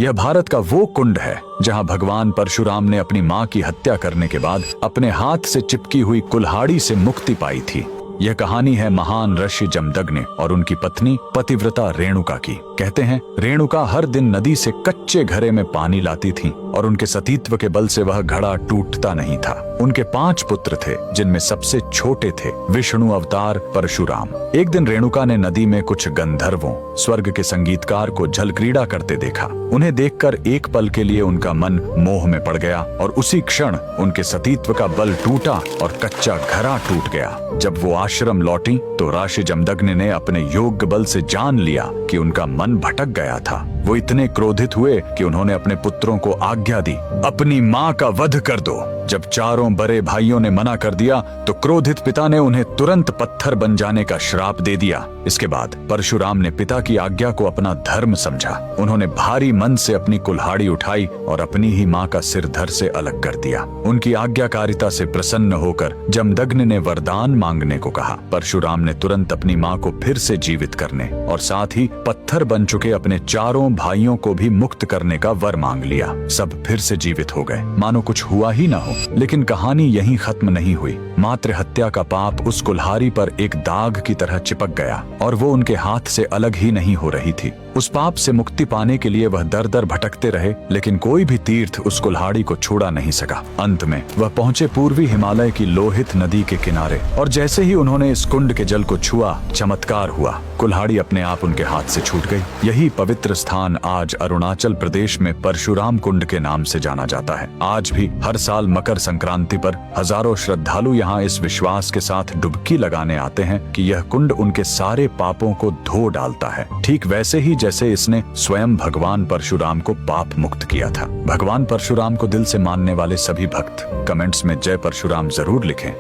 यह भारत का वो कुंड है जहां भगवान परशुराम ने अपनी मां की हत्या करने के बाद अपने हाथ से चिपकी हुई कुल्हाड़ी से मुक्ति पाई थी। यह कहानी है महान ऋषि जमदग्नि और उनकी पत्नी पतिव्रता रेणुका की। कहते हैं रेणुका हर दिन नदी से कच्चे घड़े में पानी लाती थी और उनके सतीत्व के बल से वह घड़ा टूटता नहीं था। उनके 5 पुत्र थे जिनमें सबसे छोटे थे विष्णु अवतार परशुराम। एक दिन रेणुका ने नदी में कुछ गंधर्वों स्वर्ग के संगीतकार को जल क्रीड़ा करते देखा। उन्हें देखकर एक पल के लिए उनका मन मोह में पड़ गया और उसी क्षण उनके सतीत्व का बल टूटा और कच्चा घड़ा टूट गया। जब वो आश्रम लौटी तो ऋषि जमदग्नि ने अपने योग्य बल से जान लिया कि उनका मन भटक गया था। वो इतने क्रोधित हुए कि उन्होंने अपने पुत्रों को आज्ञा दी, अपनी मां का वध कर दो। जब चारों बड़े भाइयों ने मना कर दिया तो क्रोधित पिता ने उन्हें तुरंत पत्थर बन जाने का श्राप दे दिया। इसके बाद परशुराम ने पिता की आज्ञा को अपना धर्म समझा। उन्होंने भारी मन से अपनी कुल्हाड़ी उठाई और अपनी ही मां का सिर धड़ से अलग कर दिया। उनकी आज्ञाकारिता से प्रसन्न होकर जमदग्नि ने वरदान मांगने को कहा। परशुराम ने तुरंत अपनी मां को फिर से जीवित करने और साथ ही पत्थर बन चुके अपने चारों भाइयों को भी मुक्त करने का वर मांग लिया। सब फिर से जीवित हो गए, मानो कुछ हुआ ही ना हो। लेकिन कहानी यहीं खत्म नहीं हुई। मातृ हत्या का पाप उस कुल्हाड़ी पर एक दाग की तरह चिपक गया और वो उनके हाथ से अलग ही नहीं हो रही थी। उस पाप से मुक्ति पाने के लिए वह दर दर भटकते रहे, लेकिन कोई भी तीर्थ उस कुल्हाड़ी को छुड़ा नहीं सका। अंत में वह पहुंचे पूर्वी हिमालय की लोहित नदी के किनारे और जैसे ही उन्होंने इस कुंड के जल को छुआ, चमत्कार हुआ। कुल्हाड़ी अपने आप उनके हाथ से छूट गई। यही पवित्र स्थान आज अरुणाचल प्रदेश में परशुराम कुंड के नाम से जाना जाता है। आज भी हर साल मकर संक्रांति पर हजारों श्रद्धालु यहाँ इस विश्वास के साथ डुबकी लगाने आते हैं कि यह कुंड उनके सारे पापों को धो डालता है, ठीक वैसे ही जैसे इसने स्वयं भगवान परशुराम को पाप मुक्त किया था। भगवान परशुराम को दिल से मानने वाले सभी भक्त कमेंट्स में जय परशुराम जरूर लिखें।